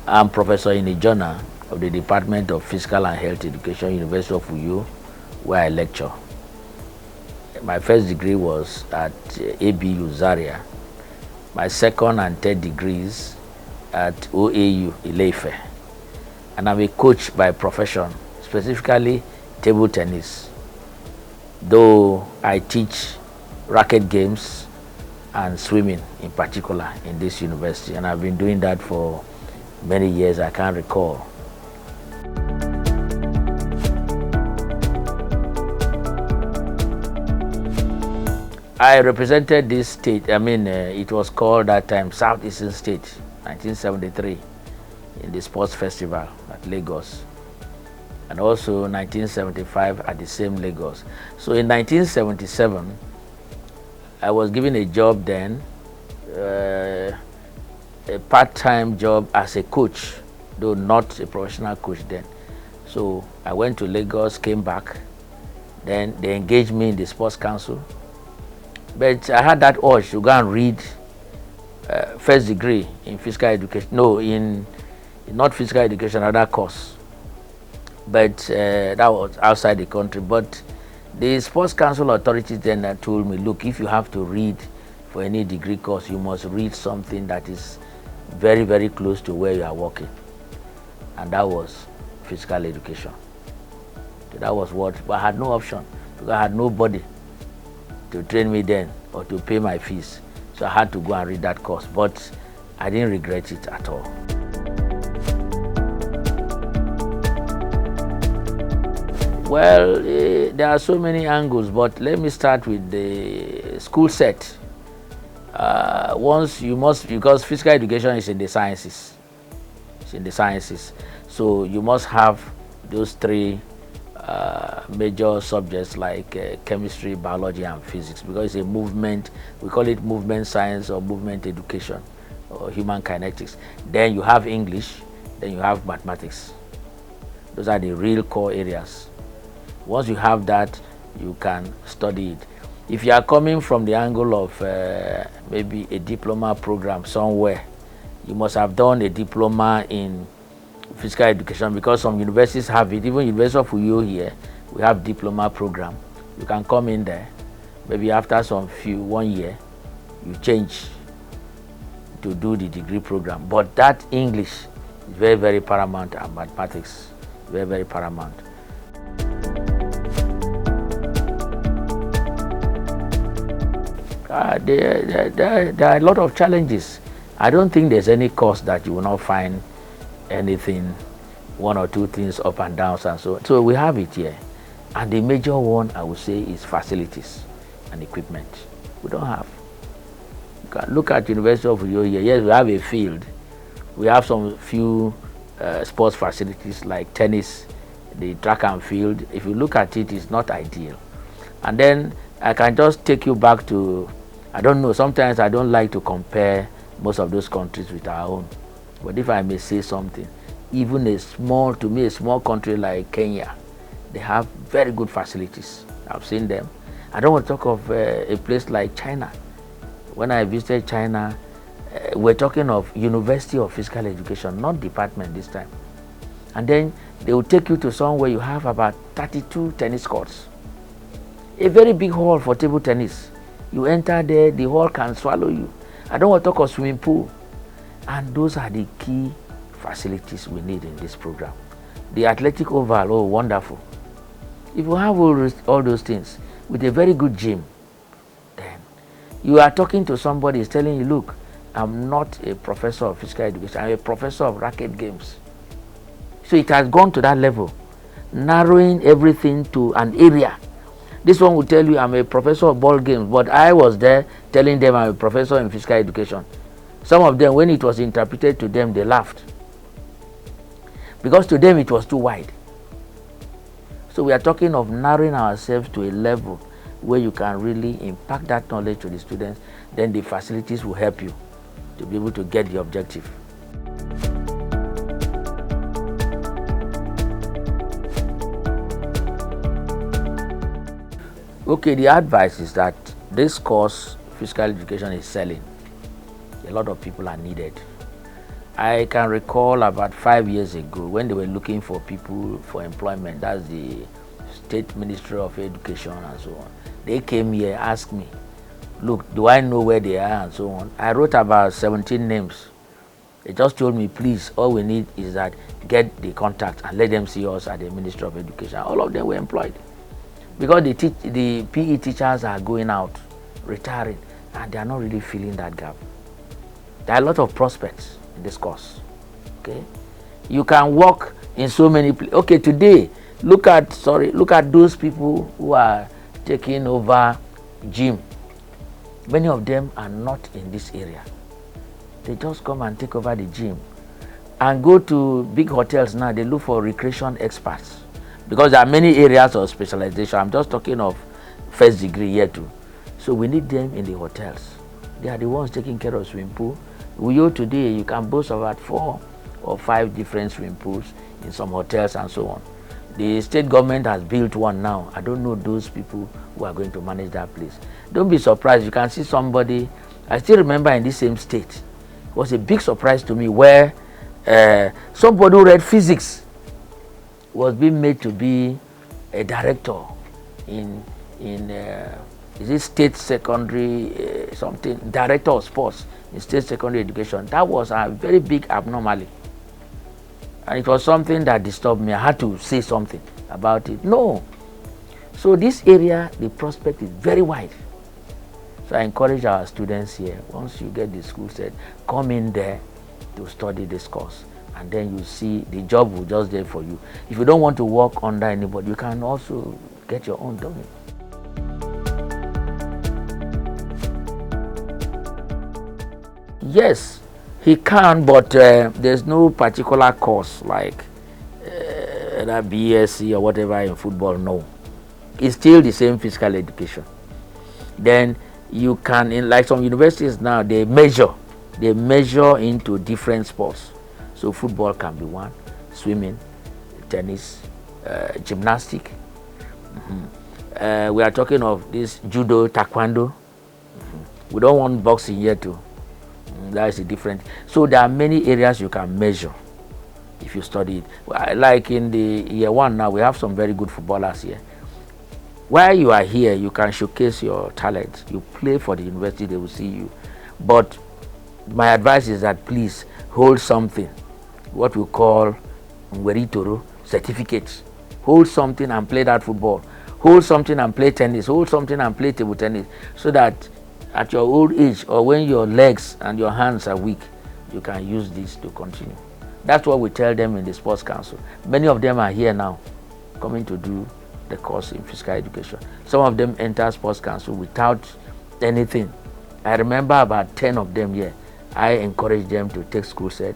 I'm professor in JONAH of the Department of Physical and Health Education, University of Uyo, where I lecture. My first degree was at ABU Zaria. My second and third degrees at OAU Ileife. And I'm a coach by profession, specifically table tennis. Though I teach racket games and swimming in particular in this university, and I've been doing that for many years, I can't recall. I represented this state, it was called that time Southeastern State, 1973, in the sports festival at Lagos, and also 1975 at the same Lagos. So in 1977, I was given a job then, a part-time job as a coach, though not a professional coach then. So I went to Lagos, came back, then they engaged me in the sports council. But I had that urge to go and read first degree in physical education. No, in not physical education, another course. But that was outside the country. But the sports council authorities then told me, look, if you have to read for any degree course, you must read something that is very, very close to where you are working. And that was physical education. So that was what, but I had no option because I had nobody to train me then or to pay my fees. So I had to go and read that course, but I didn't regret it at all. Well, there are so many angles, but let me start with the school set. Once you must, because physical education is in the sciences. It's in the sciences. So you must have those three major subjects like chemistry, biology, and physics, because it's a movement. We call it movement science or movement education or human kinetics. Then you have English, then you have mathematics. Those are the real core areas. Once you have that, you can study it. If you are coming from the angle of maybe a diploma program somewhere, you must have done a diploma in physical education, because some universities have it. Even University of Uyo here, we have diploma program. You can come in there, maybe after 1 year, you change to do the degree program. But that English is very, very paramount, and mathematics very, very paramount. There are a lot of challenges. I don't think there's any course that you will not find anything, one or two things up and down and so on. So we have it here. And the major one, I would say, is facilities and equipment. We don't have. You can look at University of Uyo here. Yes, we have a field. We have some few sports facilities like tennis, the track and field. If you look at it, it's not ideal. And then I can just take you back to, I don't know, sometimes I don't like to compare most of those countries with our own. But if I may say something, even a small country like Kenya, they have very good facilities. I've seen them. I don't want to talk of a place like China. When I visited China, we're talking of University of Physical Education, not department this time. And then they will take you to somewhere you have about 32 tennis courts. A very big hall for table tennis. You enter there, the hall can swallow you. I don't want to talk of swimming pool. And those are the key facilities we need in this program. The athletic oval, oh, wonderful. If you have all those things with a very good gym, then you are talking to somebody who's telling you, look, I'm not a professor of physical education, I'm a professor of racket games. So it has gone to that level, narrowing everything to an area. This one will tell you I'm a professor of ball games, but I was there telling them I'm a professor in physical education. Some of them, when it was interpreted to them, they laughed. Because to them it was too wide. So we are talking of narrowing ourselves to a level where you can really impact that knowledge to the students. Then the facilities will help you to be able to get the objective. Okay, the advice is that this course, physical education, is selling. A lot of people are needed. I can recall about 5 years ago when they were looking for people for employment. That's the State Ministry of Education and so on. They came here, asked me, look, do I know where they are and so on. I wrote about 17 names. They just told me, please, all we need is that get the contact and let them see us at the Ministry of Education. All of them were employed because the PE teachers are going out, retiring, and they are not really filling that gap. There are a lot of prospects in this course. Okay, you can work in so many places. Okay, today look at those people who are taking over gym. Many of them are not in this area. They just come and take over the gym and go to big hotels now. They look for recreation experts because there are many areas of specialization. I'm just talking of first degree here too. So we need them in the hotels. They are the ones taking care of swimming pool. Today you can boast about 4 or 5 different swimming pools in some hotels and so on. The state government has built one now. I don't know those people who are going to manage that place. Don't be surprised. You can see somebody. I still remember in this same state, it was a big surprise to me where somebody who read physics was being made to be a director in is it state secondary something, director of sports in state secondary education. That was a very big abnormality. And it was something that disturbed me. I had to say something about it. No. So this area, the prospect is very wide. So I encourage our students here, once you get the school set, come in there to study this course. And then you see the job will just there for you. If you don't want to work under anybody, you can also get your own domain. Yes, he can, but there's no particular course like that BSc or whatever in football. No, it's still the same physical education. Then you can, in like some universities now, they measure into different sports. So football can be one, swimming, tennis, gymnastic. We are talking of this judo, taekwondo. We don't want boxing here too. That is a different. So there are many areas you can measure if you study it. Like in the year 1 now, we have some very good footballers here. While you are here, you can showcase your talent. You play for the university, they will see you. But my advice is that please hold something, what we call Ngweritoro certificates. Hold something and play that football. Hold something and play tennis. Hold something and play table tennis, so that at your old age or when your legs and your hands are weak, you can use this to continue. That's what we tell them in the Sports Council. Many of them are here now, coming to do the course in physical education. Some of them enter Sports Council without anything. I remember about 10 of them here. I encouraged them to take school set.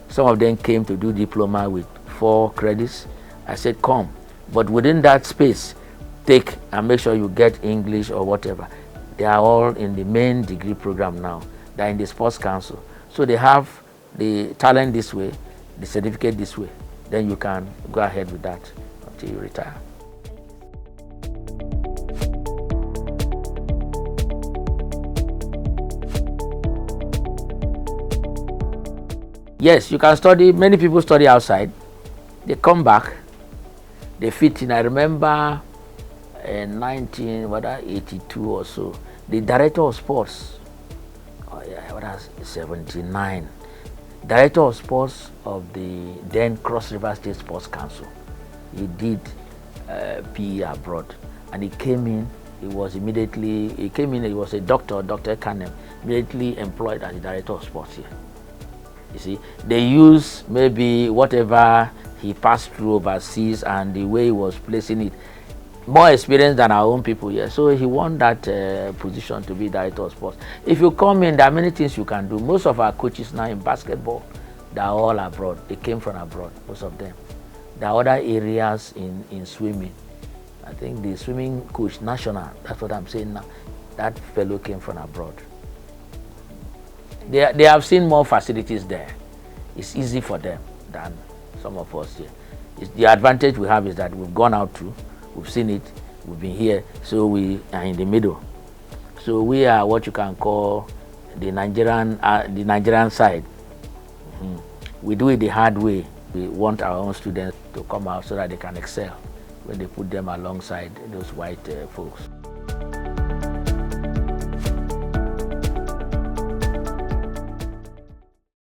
Some of them came to do diploma with 4 credits. I said, come, but within that space, take and make sure you get English or whatever. They are all in the main degree program now. They are in the Sports Council. So they have the talent this way, the certificate this way. Then you can go ahead with that until you retire. Yes, you can study. Many people study outside. They come back. They fit in. I remember in 1982 or so, the director of sports, 79, director of sports of the then Cross River State Sports Council. He did PE abroad, and he came in. He was a doctor, Dr. Kanem, immediately employed as the director of sports here. You see, they use maybe whatever he passed through overseas and the way he was placing it. More experience than our own people here. So he won that position to be director of sports. If you come in, there are many things you can do. Most of our coaches now in basketball, they are all abroad. They came from abroad, most of them. There are other areas in swimming. I think the swimming coach, national, that's what I'm saying now. That fellow came from abroad. They have seen more facilities there. It's easy for them than some of us here. The advantage we have is that we've gone out too. We've seen it, we've been here, so we are in the middle. So we are what you can call the Nigerian side. we do it the hard way. We want our own students to come out so that they can excel when they put them alongside those white folks.